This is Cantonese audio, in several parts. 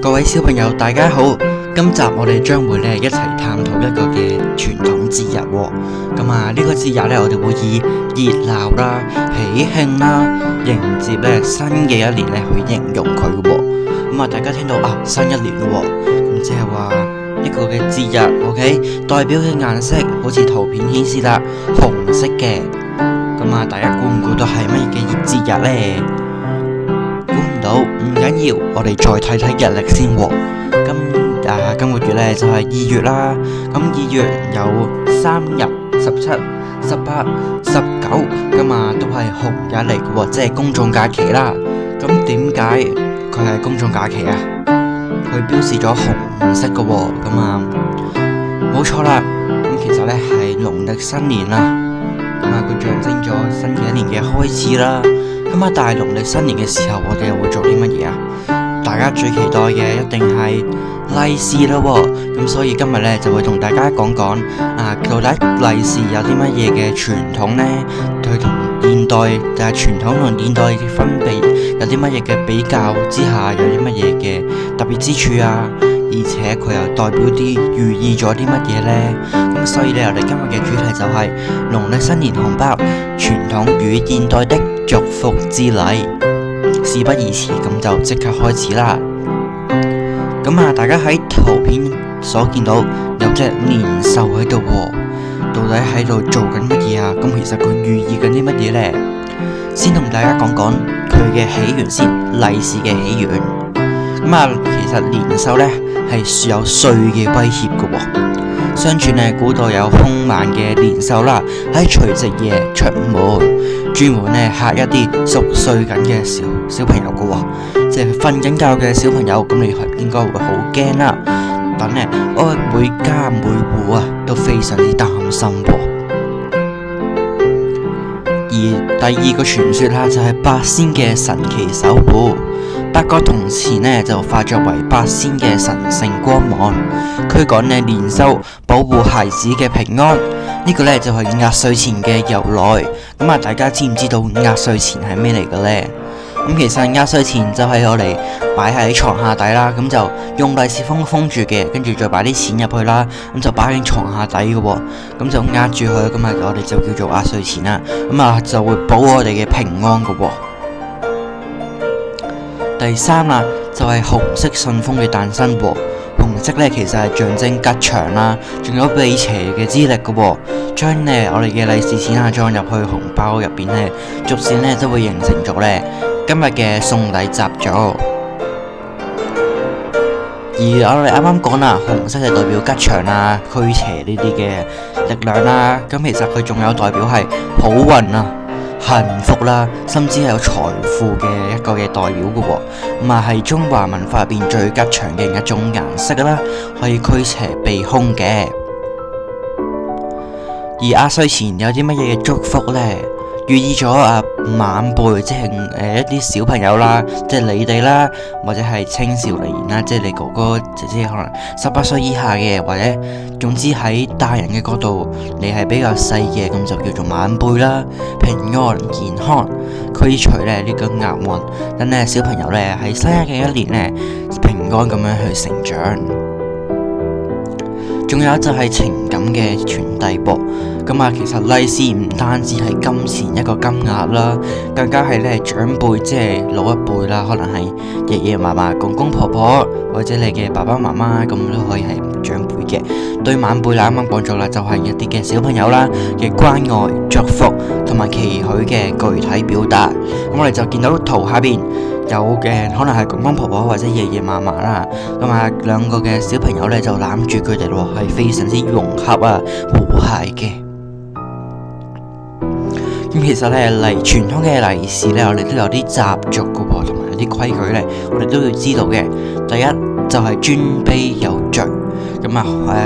各位小朋友，大家好！今集我哋將會一齊探討一個嘅傳統節日喎。咁啊，呢個節日我哋會以熱鬧啦、喜慶啦，迎接新嘅一年去形容佢嘅喎。咁啊，大家聽到新一年咯喎，咁即係話一個嘅節日，OK， 代表嘅顏色好似圖片顯示啦，紅色嘅。咁啊，大家估唔估到係乜嘢嘅節日呢？估唔到唔緊要，我哋再睇睇日曆先喎。今個月就係2月啦。咁2月有3日，17、18、19，咁啊都係紅日嚟嘅喎，即係公眾假期啦。咁點解佢係公眾假期啊？佢標示咗紅色嘅喎，咁啊冇錯啦。咁其實係農曆新年啦。咁啊佢象徵咗新嘅一年嘅開始啦。咁啊但係農曆新年嘅時候，我哋又會做啲乜嘢啊？大家最期待嘅一定係利是啦喎，咁所以今日就會同大家講講到底利是有啲乜嘢嘅傳統呢？佢同現代傳統同現代嘅分別有啲乜嘢嘅比較之下，有啲乜嘢嘅特別之處啊？而且佢又代表啲寓意咗啲乜嘢呢？咁所以我哋今日嘅主題就係農曆新年紅包傳統與現代的祝福之禮。事不宜遲，咁就即刻開始啦。咁大家喺圖片所見到有隻年獸喺度喎，到底喺度做緊乜嘢啊？咁其實佢寓意緊啲乜嘢呢？先同大家講講佢嘅起源先，利是嘅起源。咁其實年獸係有歲嘅威脅嘅喎。相傳古代有兇猛嘅年獸啦，喺除夕夜出門，專門嚇一啲熟睡緊嘅小朋友嘅喎，即係瞓緊覺嘅小朋友，咁你應該會好驚啦。但每家每戶都非常之擔心喎。而第二個傳說就係八仙嘅神奇守護。八角銅錢就化作為八仙嘅神聖光芒，驅趕年獸，保護孩子嘅平安。呢個就係壓歲錢嘅由來。咁大家知唔知道壓歲錢係咩嚟嘅呢？咁其實壓歲錢就係我嚟擺喺床下底啦，咁就用利是封住嘅，跟住再擺啲錢入去啦，咁就擺喺床下底嘅喎，咁就壓住佢，咁我哋就叫做壓歲錢啦。咁就會保我哋嘅平安嘅喎。第三就係紅色信封嘅誕生喎。紅色其實係象徵吉祥啦，仲有避邪嘅之力嘅喎。將我哋嘅利是錢裝入去紅包入邊逐漸都會形成咗今日嘅送禮習俗。而我哋啱啱講啦，紅色係代表吉祥啦、驅邪呢啲嘅力量啦。咁其實佢仲有代表係好運幸福啦，甚至係有財富嘅一個嘅代表嘅喎。係中華文化入邊最吉祥嘅一種顏色啦，可以驅邪避凶嘅。而壓歲錢有啲乜嘢嘅祝福呢？寓意咗晚輩，即係一啲小朋友啦，即係你哋啦，或者係青少年啦，即係你哥哥姐姐可能18歲以下嘅，或者總之喺大人嘅角度，你係比較細嘅，咁就叫做晚輩啦。平安健康，驅除呢個厄運，等小朋友喺新嘅一年平安咁樣去成長。仲有就係情感嘅傳遞噃。其實利是唔單止係金錢一個金額啦，更加係長輩，即係老一輩啦，可能係爺爺嫲嫲、公公婆婆，或者你嘅爸爸媽媽，咁都可以係長輩嘅。對晚輩啦，啱啱講咗啦，就係一啲嘅小朋友啦嘅關愛、祝福同埋期許嘅具體表達。咁我哋就見到圖下邊有嘅可能係公公婆婆或者爺爺嫲嫲啦，兩個嘅小朋友就攬住佢哋咯，係非常之融洽和諧嘅。咁其實傳統嘅利是我哋都有啲習俗嘅喎，同埋有啲規矩我哋都要知道嘅。第一就係尊卑有序。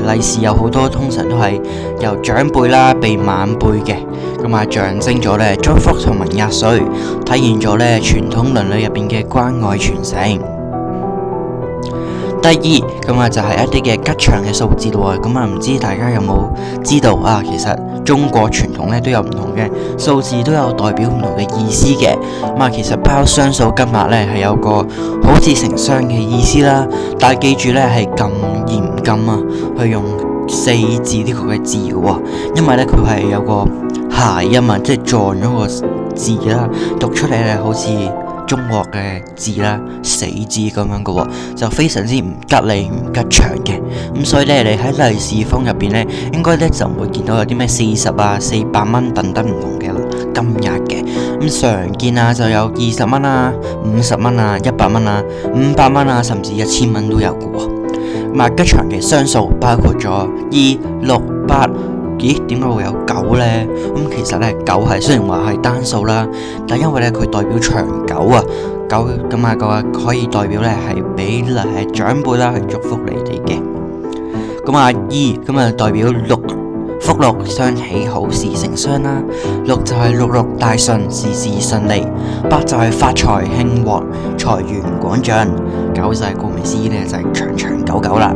利是有好多通常都係由長輩啦俾晚輩嘅，象徵咗祝福同埋壓歲，體現咗傳統倫理入邊嘅關愛傳承。第二咁啊就係一啲嘅吉祥嘅數字咯。咁啊唔知大家有冇知道啊？其實中國傳統咧都有唔同嘅數字，都有代表唔同嘅意思嘅。咁啊其實包雙數金額咧係有個好似成雙嘅意思啦，但係記住咧係咁嚴禁啊，去用4字呢個嘅字嘅喎，因為咧佢係有個諧音啊，即係撞咗個字啦，讀出嚟咧好似中國嘅字啦，死字咁樣嘅喎，就非常之唔吉利、唔吉祥嘅。咁所以咧，你喺利是封入邊咧，應該咧就唔會見到有啲咩40啊、400蚊等等唔同嘅金額嘅。咁常見啊，就有20蚊啊、50蚊啊、100蚊啊、500蚊啊，甚至1000蚊都有嘅喎。咁啊，吉祥嘅雙數包括咗2、6、8。咦，點解會有9呢？咁其實咧9係雖然話係單數啦，但因為咧佢代表長久啊，9咁啊個可以代表咧係俾長輩啦去祝福你哋嘅。咁啊2咁啊代表6福祿雙喜，好事成雙啦。6就係六六大順，事事順利。8就係發財興旺，財源廣進。9就係顧名思義咧就係長長久久啦。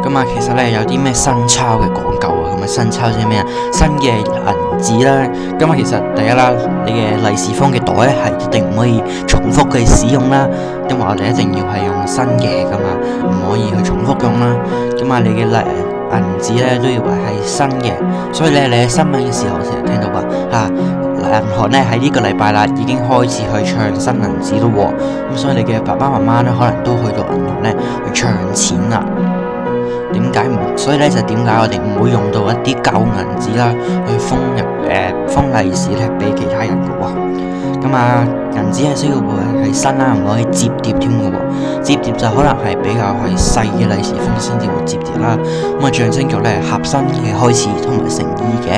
咁啊，其實咧有啲咩新鈔嘅講究啊？咁啊，新鈔即係咩啊？新嘅銀紙啦。咁啊，其實第一啦，你嘅利是封嘅袋咧係一定唔可以重複嘅使用啦，因為我哋一定要係用新嘅噶嘛，唔可以去重複用啦。咁啊，你嘅銀紙咧都要係新嘅，所以咧你喺新聞嘅時候成日聽到話銀行咧喺呢個禮拜啦已經開始去唱新銀紙咯喎。咁所以你嘅爸爸媽媽咧可能都去到銀行咧去唱錢啦。點解唔？所以咧就點解我哋唔會用到一啲舊銀紙啦，去封利是咧俾其他人嘅喎。咁啊，銀紙係需要係新啦，唔可以摺疊添嘅喎。摺疊就可能係比較係細嘅利是封先至會摺疊啦。咁啊，象徵咗咧合新嘅開始同埋誠意嘅。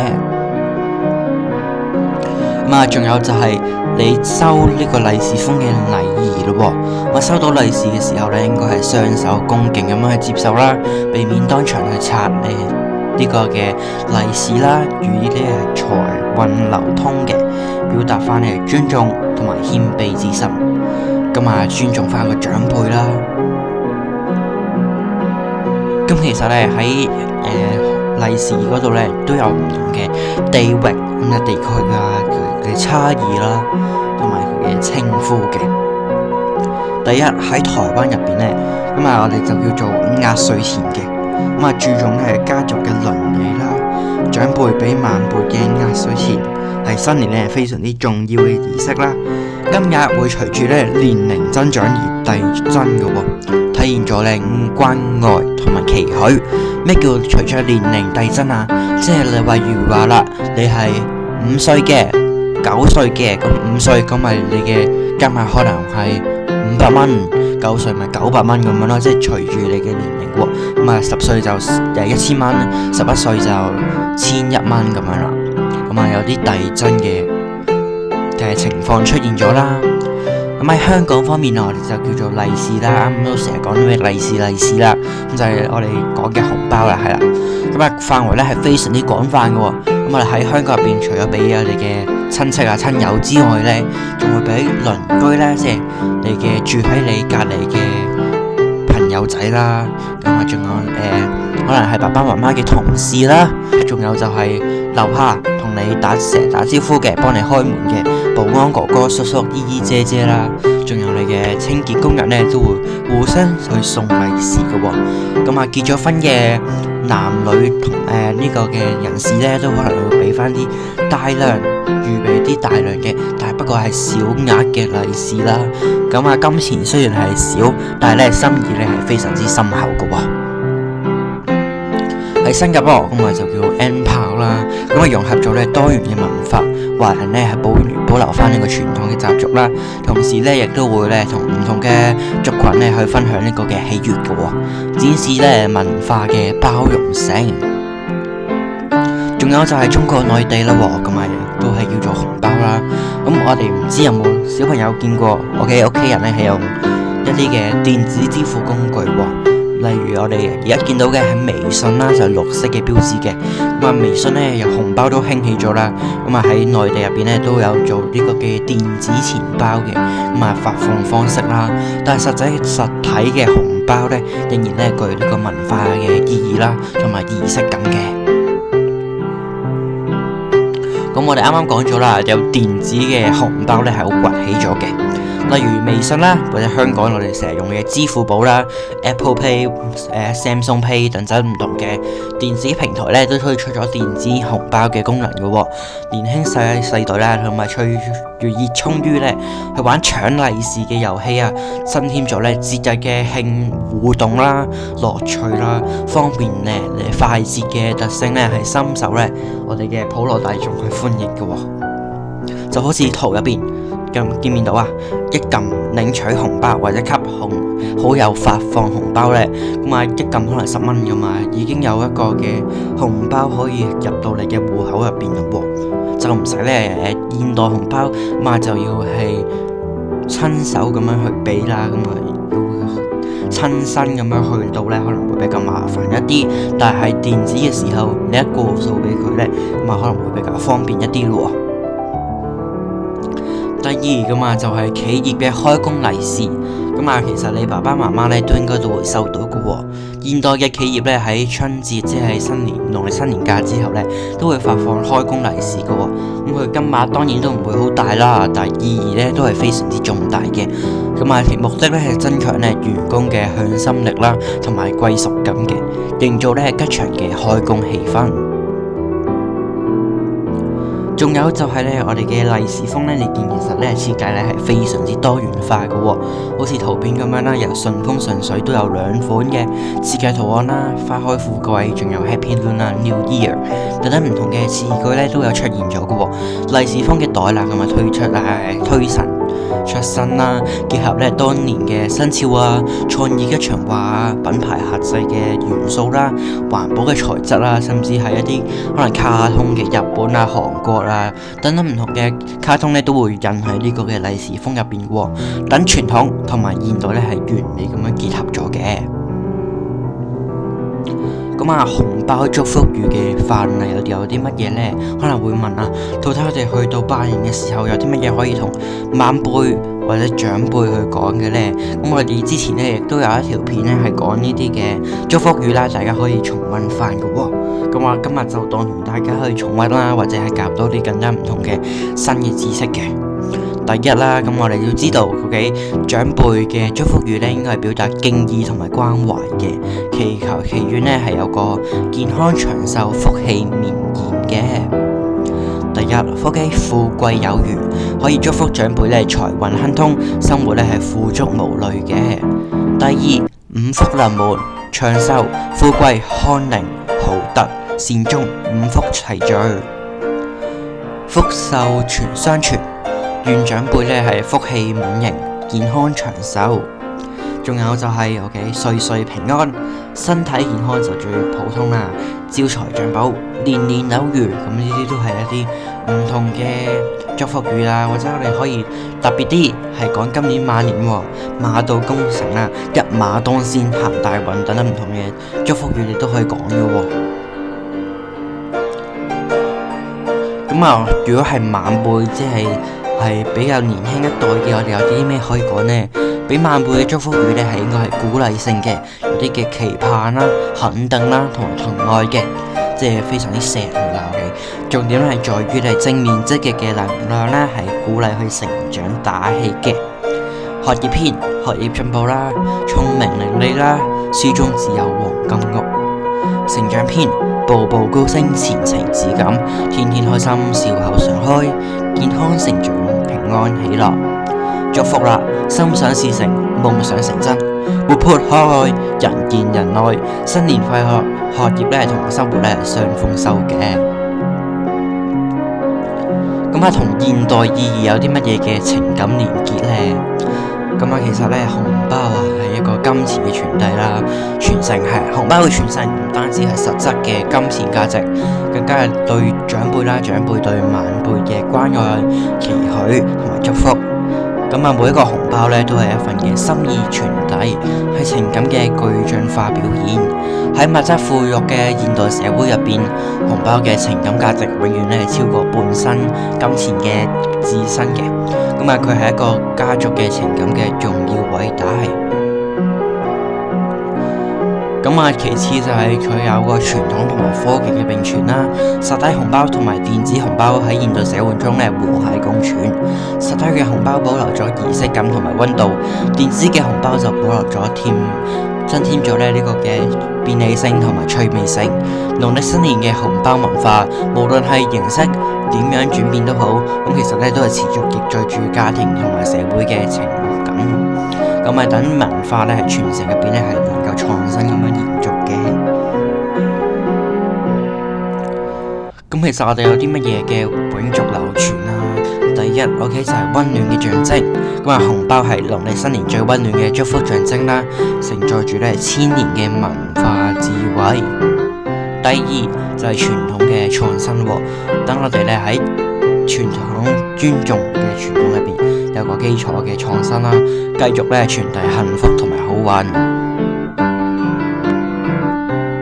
咁啊，仲有就係你收呢個利是封嘅禮儀咯喎。我收到利是嘅時候咧，應該係雙手恭敬咁樣去接受啦，避免當場去拆呢個嘅利是啦，與呢啲財運流通嘅，表達翻你尊重同埋謙卑之心。咁啊，尊重翻個長輩啦。咁其實咧喺利是嗰度咧都有唔同嘅地域咁嘅地區嘅差異啦，同埋佢嘅稱呼嘅。第一喺台灣入邊咧，咁啊我哋就叫做壓歲錢嘅，咁啊注重係家族嘅倫理啦，長輩俾晚輩嘅壓歲錢係新年咧非常之重要嘅儀式啦。金額會隨住咧年齡增長而遞增嘅喎，體現咗咧關愛同埋期許。咩叫隨住年齡遞增啊？即係你例如話啦，你係5歲嘅、9歲嘅，咁5歲咁咪你嘅金額可能係500蚊，9歲咪900蚊咁樣咯，即係隨住你嘅年齡喎。咁啊10歲就1000蚊，11歲就1001蚊咁樣啦。咁啊有啲遞增嘅情況出現咗啦。咁喺香港方面我哋就叫做利是啦，啱都成日講咩利是啦，咁就係我哋講嘅紅包啦，係啦。咁啊範圍咧係非常之廣泛嘅喎。咁我哋喺香港入邊，除咗俾我哋嘅親戚啊親友之外咧，仲會俾鄰居咧，即係你嘅住喺你隔離嘅朋友仔啦。咁啊仲有可能係爸爸媽媽嘅同事啦，仲有就係樓下同你成日打招呼嘅，幫你開門嘅保安哥哥、叔叔、姨姨、姐姐啦，仲有你嘅清潔工人咧，都會互相去送利是嘅喎。咁啊結咗婚嘅男女同呢個嘅人士咧，都可能會俾翻啲大量預備啲大量嘅，但係不過係小額嘅利是啦。咁啊金錢雖然係少，但係咧心意咧係非常之深厚嘅喎。喺新加坡咁啊就叫 N 炮啦，咁啊融合咗咧多元嘅文化，華人咧係保留翻呢個傳統嘅習俗啦，同時咧亦都會咧同唔同嘅族群咧去分享呢個嘅喜悅嘅喎，展示咧文化嘅包容性。仲有就係中國內地啦喎，咁啊都係叫做紅包啦。咁我哋唔知有冇小朋友見過我嘅屋企人咧係用一啲嘅電子支付工具喎。例如我哋而家見到嘅係微信啦，就係綠色嘅標誌嘅。咁啊，微信咧有紅包都興起咗啦。咁啊喺內地入邊咧都有做呢個嘅電子錢包嘅咁啊發放方式啦。但係實體嘅紅包咧仍然咧具呢個文化嘅意義啦，同埋儀式感嘅。咁我哋啱啱講咗啦，有電子嘅紅包咧係好崛起咗嘅。例如微信啦，或者香港我哋成日用嘅支付寶啦、Apple Pay、Samsung Pay 等等唔同嘅電子平台咧，都推出咗電子紅包嘅功能嘅。年輕世代啦，同埋最熱衷於咧去玩搶利是嘅遊戲啊，增添咗咧節日嘅互動啦、樂趣啦、方便咧快捷嘅特性咧，係深受咧我哋嘅普羅大眾去歡迎嘅。就好似圖入邊見唔見到啊？一撳領取紅包或者給好友發放紅包咧，咁啊一撳可能10蚊㗎嘛，已經有一個嘅紅包可以入到你嘅戶口入邊嘅喎，就唔使咧現代紅包咁啊就要係親手咁樣去俾啦，咁啊要親身咁樣去到咧，可能會比較麻煩一啲。但係電子嘅時候，你一過數俾佢咧，咁啊可能會比較方便一啲咯。第二咁啊，就係企業嘅開工利是，咁啊，其實你爸爸媽媽咧都應該都會收到嘅喎。現代嘅企業咧喺春節，即係農曆新年假之後咧，都會發放開工利是嘅喎。咁佢金額當然都唔會好大啦，但係意義咧都係非常之重大嘅。咁啊，目的咧係增強咧員工嘅向心力啦，同埋歸屬感嘅，營造咧吉祥嘅開工氣氛。仲有就係咧，我哋嘅利是封咧，你見其實咧設計咧係非常之多元化嘅喎，好似圖片咁樣啦，由順風順水都有2款嘅設計圖案啦，花開富貴，仲有 Happy Lunar New Year 等等唔同嘅詞句咧都有出現咗嘅喎。利是封嘅袋啦，咁啊推陳出新啦，結合咧當年嘅新潮啊、創意吉祥話啊、品牌客製嘅元素啦、環保嘅材質啦，甚至係一啲可能卡通嘅日本啊、韓國啊等等唔同嘅卡通咧，都會印喺呢個嘅利是封入邊喎。等傳統同埋現代咧係完美咁樣結合咗嘅。咁啊，紅包祝福語嘅範例有啲乜嘢呢？可能會問啊，到底我哋去到拜年嘅時候有啲乜嘢可以同晚輩或者長輩去講嘅呢？咁我哋之前呢亦都有一條片咧係講呢啲嘅祝福語啦，大家可以重溫翻嘅喎。咁我今日就當同大家去重溫啦，或者係夾到啲更加唔同嘅新嘅知識嘅。第一啦，咁我哋要知道，OK，長輩嘅祝福語咧，應該係表達敬意同埋關懷嘅，祈求祈願咧係有個健康長壽、福氣綿延嘅。第一，福氣富貴有餘，可以祝福長輩咧財運亨通，生活咧係富足無慮嘅。第二，五福臨門，長壽、富貴、康寧、好德、善終，五福齊聚，福壽全相傳。願長輩咧係福氣滿盈、健康長壽，仲有就係歲歲平安，身體健康就最普通啦，招財進寶、年年有餘，咁呢啲都係一啲唔同嘅祝福語啦，或者我哋可以特別啲係講今年馬年馬到功成啦、一馬當先、行大運等等唔同嘅祝福語，你都可以講嘅喎。咁啊，如果係晚輩，即係比較年輕一代嘅，我哋有啲咩可以講呢？俾晚輩嘅祝福語咧，係應該係鼓勵性嘅，有啲嘅期盼啦、肯定啦，同埋疼愛嘅，即係非常之錫佢啦。重點係在於係正面積極嘅能量啦，係鼓勵佢成長打氣嘅。學業篇，學業進步啦，聰明伶俐啦，書中自有黃金屋。成長篇，步步高升，前程似錦，天天開心，笑口常開，健康成長，平安喜樂。祝福啦，心想事成，夢想成真，活潑可愛，人見人愛，新年快樂，學業咧同生活咧雙豐收嘅。咁啊，同現代意義有啲乜嘢嘅情感連結呢？咁啊，其實咧紅包啊係一個金錢嘅傳遞啦，傳承係紅包嘅傳承唔單止係實質嘅金錢價值，更加係對長輩啦，長輩對晚輩嘅關愛、期許同埋祝福。咁啊，每一個紅包咧都係一份嘅心意傳遞，係情感嘅具象化表現。喺物質富裕嘅現代社會入邊，紅包嘅情感價值永遠咧係超過本身金錢嘅自身嘅。咁啊，佢係一個家族嘅情感嘅重要偉大。咁啊，其次就係佢有個傳統同埋科技嘅並存啦。實體紅包同埋電子紅包喺現代社會中咧和諧共存。實體嘅紅包保留咗儀式感同埋溫度，電子嘅紅包就保留咗增添咗呢個嘅便利性同埋趣味性。農曆新年嘅紅包文化，無論係形式點樣轉變都好，咁其實咧都係持續凝聚住家庭同埋社會嘅情感。咁啊，等文化咧係傳承入邊咧係能夠創新咁樣延續嘅。咁其實我哋有啲乜嘢嘅永續流傳啊？第一，OK 就係溫暖嘅象徵。咁啊，紅包係農曆新年最溫暖嘅祝福象徵啦，承載住咧千年嘅文化智慧。第二就係傳統嘅創新喎，等我哋咧喺傳統尊重嘅傳統入邊有個基礎嘅創新啦，繼續咧傳遞幸福同埋好運。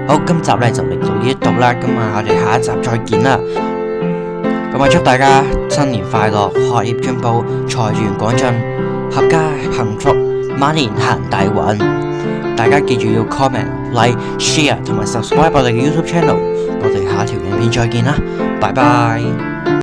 好，今集咧就嚟到呢一度啦，咁啊我哋下一集再見啦。咁啊，祝大家新年快樂，學業進步，財源廣進，合家幸福，馬年行大運。大家記住要 comment、like、share 同埋 subscribe 我哋嘅 YouTube channel。我哋下條影片再見啦，拜拜。